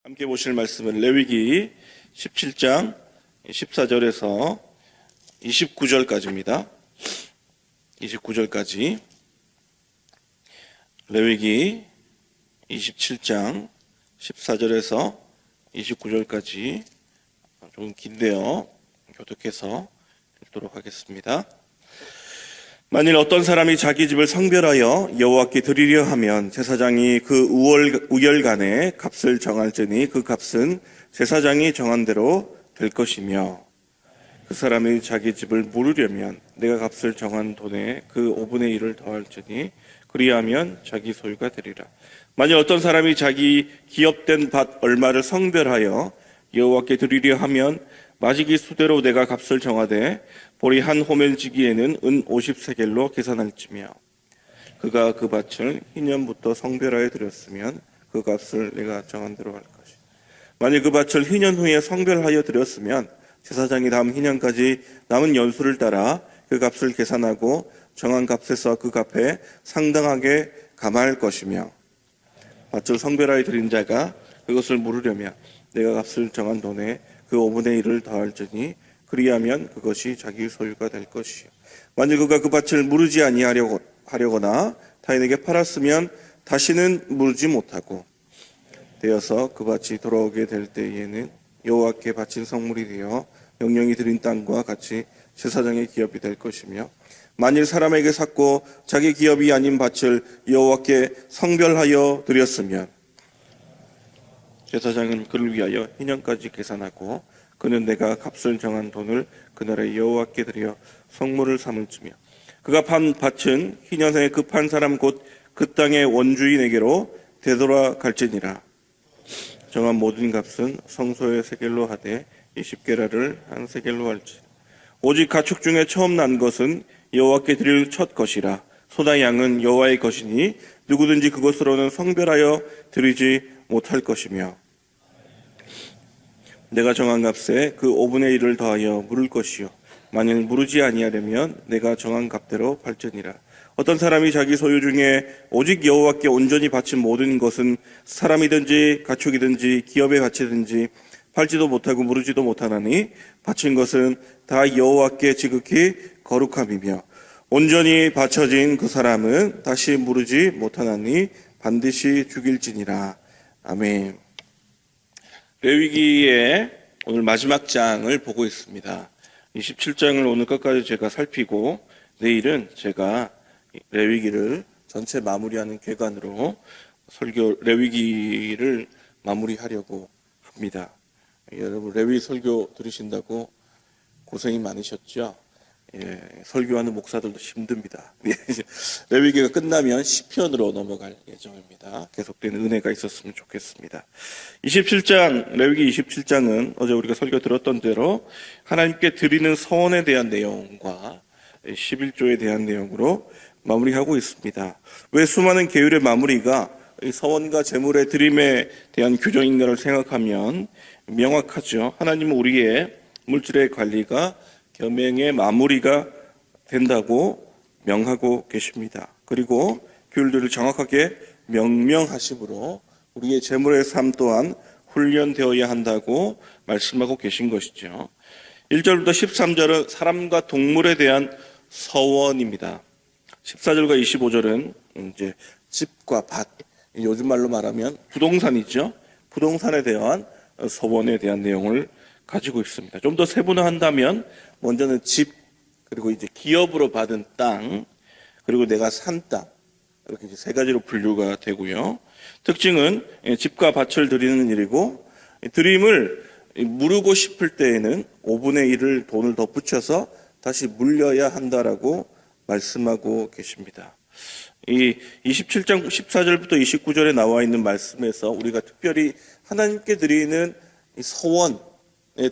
함께 보실 말씀은 레위기 17장 14절에서 29절까지입니다. 29절까지 레위기 27장 14절에서 29절까지 좀 긴데요. 교독해서 읽도록 하겠습니다. 만일 어떤 사람이 자기 집을 성별하여 여호와께 드리려 하면 제사장이 그 우열간에 값을 정할지니 그 값은 제사장이 정한 대로 될 것이며, 그 사람이 자기 집을 물으려면 내가 값을 정한 돈에 그 5분의 1을 더할지니 그리하면 자기 소유가 되리라. 만일 어떤 사람이 자기 기업된 밭 얼마를 성별하여 여호와께 드리려 하면 마지기 수대로 내가 값을 정하되 보리 한 호멜지기에는 은 50세겔로 계산할지며, 그가 그 밭을 희년부터 성별하여 드렸으면 그 값을 내가 정한 대로 할 것이. 만일 그 밭을 희년 후에 성별하여 드렸으면 제사장이 다음 희년까지 남은 연수를 따라 그 값을 계산하고 정한 값에서 그 값에 상당하게 감할 것이며, 밭을 성별하여 드린 자가 그것을 물으려면 내가 값을 정한 돈에 그 5분의 1을 더할지니 그리하면 그것이 자기 소유가 될 것이요. 만일 그가 그 밭을 무르지 아니하려거나 타인에게 팔았으면 다시는 무르지 못하고 되어서 그 밭이 돌아오게 될 때에는 여호와께 바친 성물이 되어 영영이 드린 땅과 같이 제사장의 기업이 될 것이며, 만일 사람에게 샀고 자기 기업이 아닌 밭을 여호와께 성별하여 드렸으면 제사장은 그를 위하여 희년까지 계산하고 그는 내가 값을 정한 돈을 그날에 여호와께 드려 성물을 삼을지며, 그가 판 밭은 희년에 그 판 사람 곧 그 땅의 원주인에게로 되돌아갈지니라. 정한 모든 값은 성소의 세겔로 하되 20게라를 한 세겔로 할지. 오직 가축 중에 처음 난 것은 여호와께 드릴 첫 것이라. 소나 양은 여호와의 것이니 누구든지 그것으로는 성별하여 드리지 못할 것이며, 내가 정한 값에 그 5분의 1을 더하여 물을 것이요 만일 무르지 아니하려면 내가 정한 값대로 팔지니라. 어떤 사람이 자기 소유 중에 오직 여호와께 온전히 바친 모든 것은 사람이든지 가축이든지 기업의 가치든지 팔지도 못하고 무르지도 못하나니 바친 것은 다 여호와께 지극히 거룩함이며, 온전히 바쳐진 그 사람은 다시 무르지 못하나니 반드시 죽일지니라. 아멘. 레위기의 오늘 마지막 장을 보고 있습니다. 27장을 오늘 끝까지 제가 살피고 내일은 제가 레위기를 전체 마무리하는 궤관으로 레위기를 마무리하려고 합니다. 여러분 레위 설교 들으신다고 고생이 많으셨죠? 예, 설교하는 목사들도 힘듭니다. 레위기가 끝나면 시편으로 넘어갈 예정입니다. 계속된 은혜가 있었으면 좋겠습니다. 27장, 레위기 27장은 어제 우리가 설교 들었던 대로 하나님께 드리는 서원에 대한 내용과 11조에 대한 내용으로 마무리하고 있습니다. 왜 수많은 계율의 마무리가 서원과 제물의 드림에 대한 규정인가를 생각하면 명확하죠. 하나님은 우리의 물질의 관리가 겸행의 마무리가 된다고 명하고 계십니다. 그리고 규율들을 정확하게 명명하심으로 우리의 재물의 삶 또한 훈련되어야 한다고 말씀하고 계신 것이죠. 1절부터 13절은 사람과 동물에 대한 서원입니다. 14절과 25절은 이제 집과 밭, 요즘 말로 말하면 부동산이죠. 부동산에 대한 서원에 대한 내용을 가지고 있습니다. 좀 더 세분화한다면 먼저는 집, 그리고 이제 기업으로 받은 땅, 그리고 내가 산 땅, 이렇게 이제 세 가지로 분류가 되고요. 특징은 집과 밭을 드리는 일이고, 드림을 무르고 싶을 때에는 5분의 1을 돈을 더 붙여서 다시 물려야 한다라고 말씀하고 계십니다. 이 27장 14절부터 29절에 나와 있는 말씀에서 우리가 특별히 하나님께 드리는 이 서원에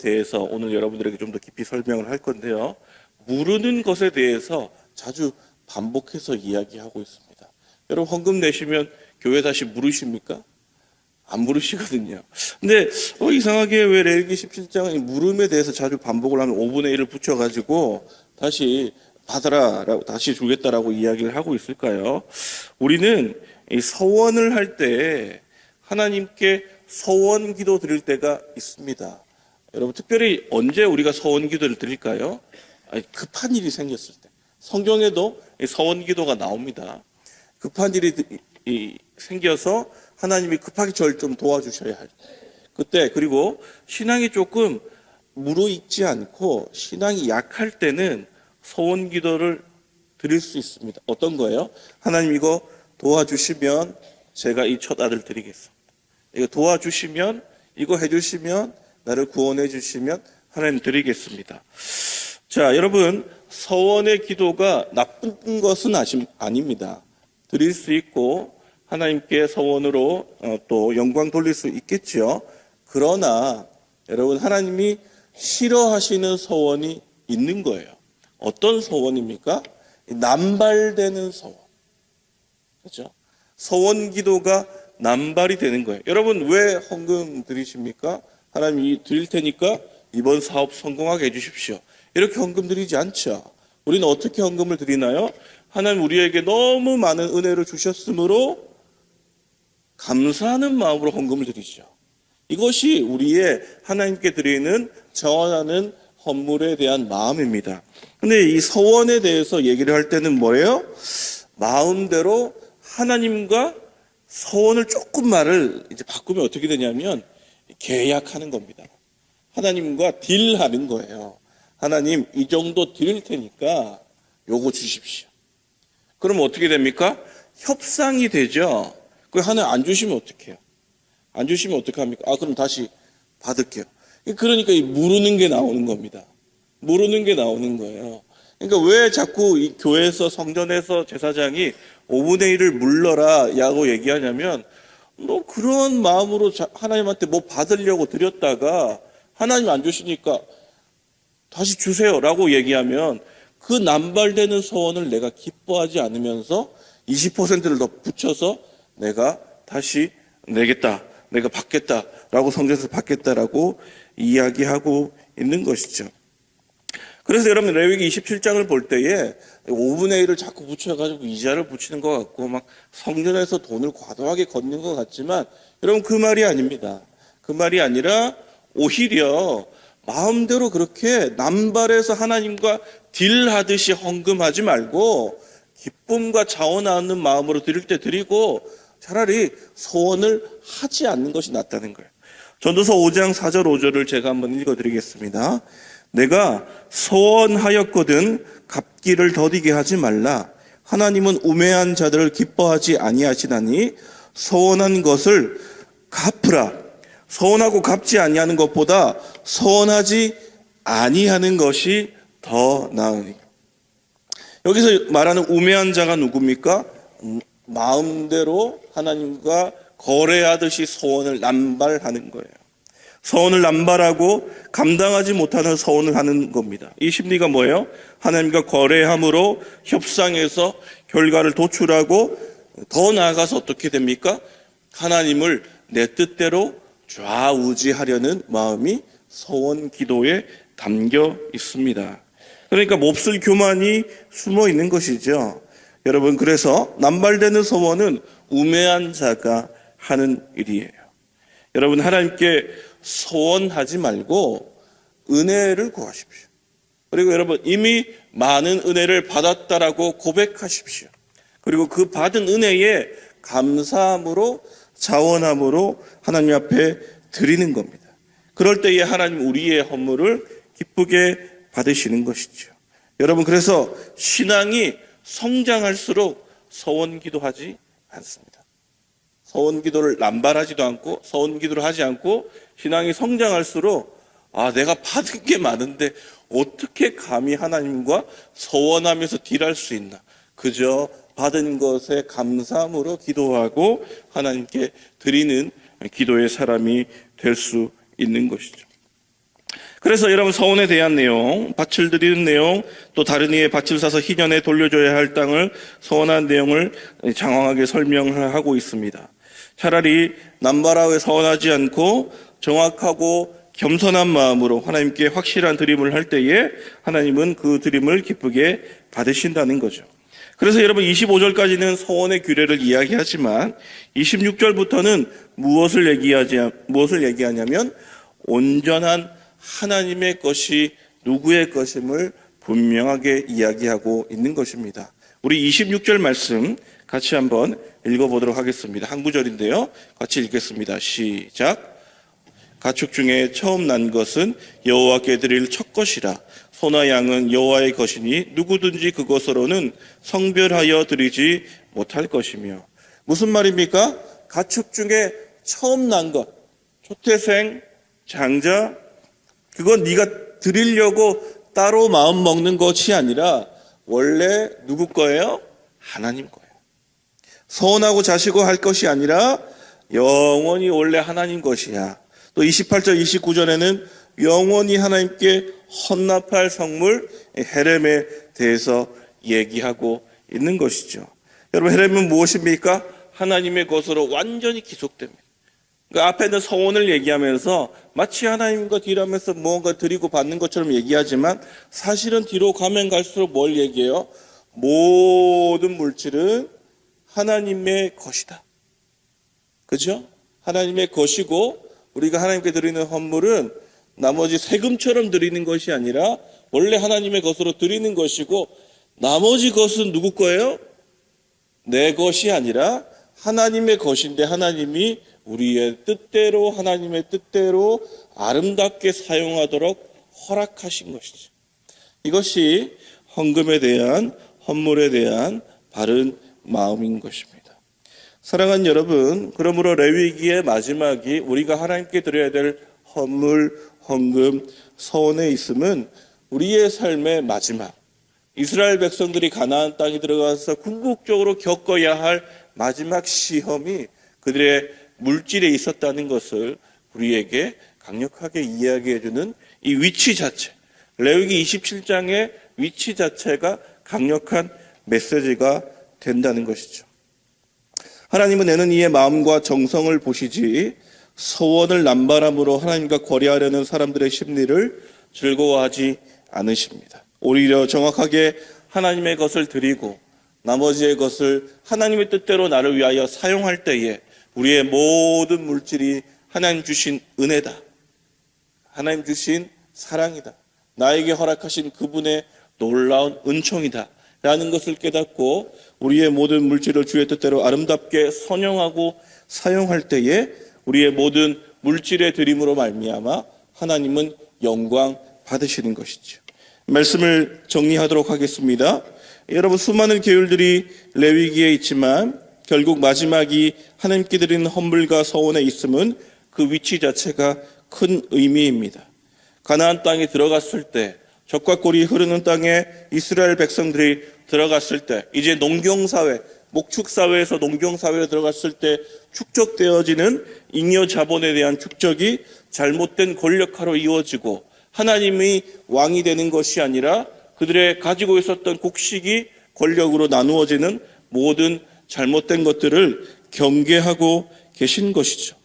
대해서 오늘 여러분들에게 좀 더 깊이 설명을 할 건데요. 무르는 것에 대해서 자주 반복해서 이야기하고 있습니다. 여러분 헌금 내시면 교회 다시 물으십니까? 안 물으시거든요. 근데 이상하게 왜 레위기 17장은 물음에 대해서 자주 반복을 하면 5분의 1을 붙여가지고 다시 받아라, 다시 주겠다라고 이야기를 하고 있을까요? 우리는 이 서원을 할 때 하나님께 서원 기도 드릴 때가 있습니다. 여러분, 특별히 언제 우리가 서원 기도를 드릴까요? 급한 일이 생겼을 때. 성경에도 서원 기도가 나옵니다. 급한 일이 생겨서 하나님이 급하게 저를 좀 도와주셔야 할 때. 그때, 그리고 신앙이 조금 무르익지 않고 신앙이 약할 때는 서원 기도를 드릴 수 있습니다. 어떤 거예요? 하나님 이거 도와주시면 제가 이 첫 아들 드리겠습니다. 이거 도와주시면, 이거 해주시면, 나를 구원해 주시면 하나님 드리겠습니다. 자, 여러분, 서원의 기도가 나쁜 것은 아닙니다. 드릴 수 있고 하나님께 서원으로 또 영광 돌릴 수 있겠죠. 그러나 여러분, 하나님이 싫어하시는 서원이 있는 거예요. 어떤 서원입니까? 남발되는 서원. 그렇죠? 서원 기도가 남발이 되는 거예요. 여러분, 왜 헌금 드리십니까? 하나님이 드릴 테니까 이번 사업 성공하게 해주십시오. 이렇게 헌금 드리지 않죠. 우리는 어떻게 헌금을 드리나요? 하나님 우리에게 너무 많은 은혜를 주셨으므로 감사하는 마음으로 헌금을 드리죠. 이것이 우리의 하나님께 드리는 전하는 헌물에 대한 마음입니다. 근데 이 서원에 대해서 얘기를 할 때는 뭐예요? 마음대로 하나님과 서원을 조금 말을 이제 바꾸면 어떻게 되냐면 계약하는 겁니다. 하나님과 딜하는 거예요. 하나님 이 정도 드릴 테니까 요거 주십시오. 그럼 어떻게 됩니까? 협상이 되죠. 그 하나 안 주시면 어떡해요? 안 주시면 어떡합니까? 그럼 다시 받을게요. 그러니까 이 무르는 게 나오는 겁니다. 무르는 게 나오는 거예요. 그러니까 왜 자꾸 이 교회에서 성전에서 제사장이 5분의 1을 물러라 라고 얘기하냐면 너 그런 마음으로 하나님한테 뭐 받으려고 드렸다가 하나님 안 주시니까 다시 주세요 라고 얘기하면 그 남발되는 소원을 내가 기뻐하지 않으면서 20%를 더 붙여서 내가 다시 내겠다, 내가 받겠다라고 성전에서 받겠다라고 이야기하고 있는 것이죠. 그래서 여러분 레위기 27장을 볼 때에 5분의 1을 자꾸 붙여가지고 이자를 붙이는 것 같고 막 성전에서 돈을 과도하게 걷는 것 같지만 여러분 그 말이 아닙니다. 그 말이 아니라 오히려 마음대로 그렇게 남발해서 하나님과 딜하듯이 헌금하지 말고 기쁨과 자원하는 마음으로 드릴 때 드리고 차라리 소원을 하지 않는 것이 낫다는 거예요. 전도서 5장 4절 5절을 제가 한번 읽어드리겠습니다. 내가 소원하였거든 갚기를 더디게 하지 말라. 하나님은 우매한 자들을 기뻐하지 아니하시나니 소원한 것을 갚으라. 소원하고 갚지 아니하는 것보다 소원하지 아니하는 것이 더 나으니. 여기서 말하는 우매한 자가 누굽니까? 마음대로 하나님과 거래하듯이 소원을 남발하는 거예요. 서원을 남발하고 감당하지 못하는 서원을 하는 겁니다. 이 심리가 뭐예요? 하나님과 거래함으로 협상해서 결과를 도출하고 더 나아가서 어떻게 됩니까? 하나님을 내 뜻대로 좌우지하려는 마음이 서원 기도에 담겨 있습니다. 그러니까 몹쓸 교만이 숨어 있는 것이죠. 여러분, 그래서 남발되는 서원은 우매한 자가 하는 일이에요. 여러분, 하나님께 소원하지 말고 은혜를 구하십시오. 그리고 여러분 이미 많은 은혜를 받았다라고 고백하십시오. 그리고 그 받은 은혜에 감사함으로 자원함으로 하나님 앞에 드리는 겁니다. 그럴 때에 하나님 우리의 헌물을 기쁘게 받으시는 것이죠. 여러분 그래서 신앙이 성장할수록 서원 기도하지 않습니다. 서원 기도를 남발하지도 않고 서원 기도를 하지 않고 신앙이 성장할수록 내가 받은 게 많은데 어떻게 감히 하나님과 서원하면서 딜할 수 있나. 그저 받은 것에 감사함으로 기도하고 하나님께 드리는 기도의 사람이 될 수 있는 것이죠. 그래서 여러분 서원에 대한 내용, 밭을 드리는 내용, 또 다른 이의 밭을 사서 희년에 돌려줘야 할 땅을 서원한 내용을 장황하게 설명하고 있습니다. 차라리 남발하게 서원하지 않고 정확하고 겸손한 마음으로 하나님께 확실한 드림을 할 때에 하나님은 그 드림을 기쁘게 받으신다는 거죠. 그래서 여러분 25절까지는 서원의 규례를 이야기하지만 26절부터는 무엇을 얘기하냐면 온전한 하나님의 것이 누구의 것임을 분명하게 이야기하고 있는 것입니다. 우리 26절 말씀 같이 한번 읽어보도록 하겠습니다. 한 구절인데요. 같이 읽겠습니다. 시작. 가축 중에 처음 난 것은 여호와께 드릴 첫 것이라. 소나 양은 여호와의 것이니 누구든지 그것으로는 성별하여 드리지 못할 것이며. 무슨 말입니까? 가축 중에 처음 난 것, 초태생, 장자, 그건 네가 드리려고 따로 마음 먹는 것이 아니라 원래 누구 거예요? 하나님 거예요. 서원하고 자시고 할 것이 아니라 영원히 원래 하나님 것이야. 또 28절, 29절에는 영원히 하나님께 헌납할 성물 헤렘에 대해서 얘기하고 있는 것이죠. 여러분, 헤렘은 무엇입니까? 하나님의 것으로 완전히 기속됩니다. 그 앞에 있는 서원을 얘기하면서 마치 하나님과 딜하면서 무언가 드리고 받는 것처럼 얘기하지만 사실은 뒤로 가면 갈수록 뭘 얘기해요? 모든 물질은 하나님의 것이다. 그죠? 하나님의 것이고 우리가 하나님께 드리는 헌물은 나머지 세금처럼 드리는 것이 아니라 원래 하나님의 것으로 드리는 것이고 나머지 것은 누구 거예요? 내 것이 아니라 하나님의 것인데 하나님이 우리의 뜻대로 하나님의 뜻대로 아름답게 사용하도록 허락하신 것이죠. 이것이 헌금에 대한 헌물에 대한 바른 마음인 것입니다. 사랑하는 여러분, 그러므로 레위기의 마지막이 우리가 하나님께 드려야 될 헌물, 헌금, 서원에 있음은 우리의 삶의 마지막, 이스라엘 백성들이 가나안 땅에 들어가서 궁극적으로 겪어야 할 마지막 시험이 그들의 물질에 있었다는 것을 우리에게 강력하게 이야기해주는 이 위치 자체, 레위기 27장의 위치 자체가 강력한 메시지가 된다는 것이죠. 하나님은 내는 이의 마음과 정성을 보시지 서원을 남바람으로 하나님과 거래하려는 사람들의 심리를 즐거워하지 않으십니다. 오히려 정확하게 하나님의 것을 드리고 나머지의 것을 하나님의 뜻대로 나를 위하여 사용할 때에 우리의 모든 물질이 하나님 주신 은혜다. 하나님 주신 사랑이다. 나에게 허락하신 그분의 놀라운 은총이다. 라는 것을 깨닫고 우리의 모든 물질을 주의 뜻대로 아름답게 선용하고 사용할 때에 우리의 모든 물질의 드림으로 말미암아 하나님은 영광 받으시는 것이죠. 말씀을 정리하도록 하겠습니다. 여러분, 수많은 계율들이 레위기에 있지만 결국 마지막이 하나님께 드리는 헌물과 서원에 있음은 그 위치 자체가 큰 의미입니다. 가나안 땅에 들어갔을 때 젖과 꿀이 흐르는 땅에 이스라엘 백성들이 들어갔을 때 이제 농경사회, 목축사회에서 농경사회로 들어갔을 때 축적되어지는 잉여 자본에 대한 축적이 잘못된 권력화로 이루어지고 하나님이 왕이 되는 것이 아니라 그들의 가지고 있었던 곡식이 권력으로 나누어지는 모든 잘못된 것들을 경계하고 계신 것이죠.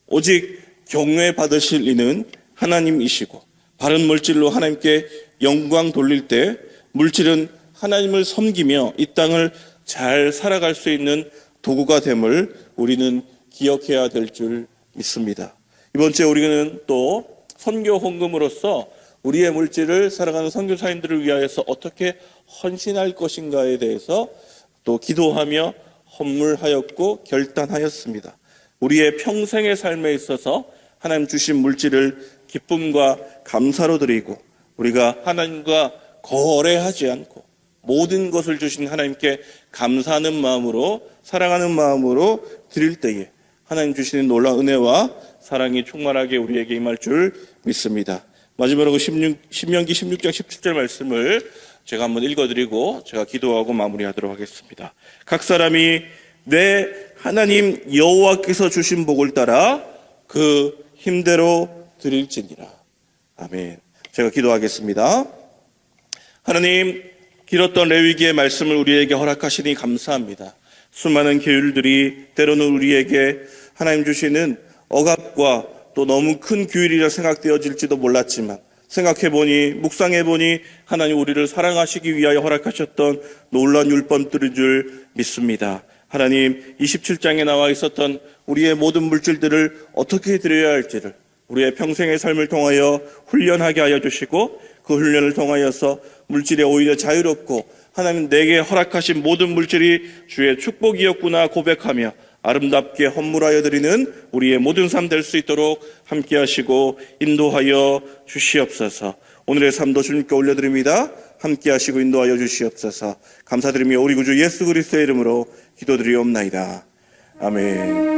오직 경외 받으실 이는 하나님이시고 바른 물질로 하나님께 영광 돌릴 때 물질은 하나님을 섬기며 이 땅을 잘 살아갈 수 있는 도구가 됨을 우리는 기억해야 될 줄 믿습니다. 이번 주에 우리는 또 선교 헌금으로서 우리의 물질을 살아가는 선교사님들을 위하여서 어떻게 헌신할 것인가에 대해서 또 기도하며 헌물하였고 결단하였습니다. 우리의 평생의 삶에 있어서 하나님 주신 물질을 기쁨과 감사로 드리고 우리가 하나님과 거래하지 않고 모든 것을 주신 하나님께 감사하는 마음으로 사랑하는 마음으로 드릴 때에 하나님 주시는 놀라운 은혜와 사랑이 충만하게 우리에게 임할 줄 믿습니다. 마지막으로 신명기 16장 17절 말씀을 제가 한번 읽어드리고 제가 기도하고 마무리하도록 하겠습니다. 각 사람이 내 하나님 여호와께서 주신 복을 따라 그 힘대로 드릴지니라. 아멘. 제가 기도하겠습니다. 하나님, 길었던 레위기의 말씀을 우리에게 허락하시니 감사합니다. 수많은 계율들이 때로는 우리에게 하나님 주시는 억압과 또 너무 큰 규율이라 생각되어질지도 몰랐지만 생각해보니, 묵상해보니 하나님 우리를 사랑하시기 위하여 허락하셨던 놀라운 율법들인 줄 믿습니다. 하나님 27장에 나와 있었던 우리의 모든 물질들을 어떻게 드려야 할지를 우리의 평생의 삶을 통하여 훈련하게 하여 주시고, 그 훈련을 통하여서 물질에 오히려 자유롭고 하나님 내게 허락하신 모든 물질이 주의 축복이었구나 고백하며 아름답게 헌물하여 드리는 우리의 모든 삶 될 수 있도록 함께 하시고 인도하여 주시옵소서. 오늘의 삶도 주님께 올려드립니다. 함께 하시고 인도하여 주시옵소서. 감사드리며 우리 구주 예수 그리스도의 이름으로 기도드리옵나이다. 아멘.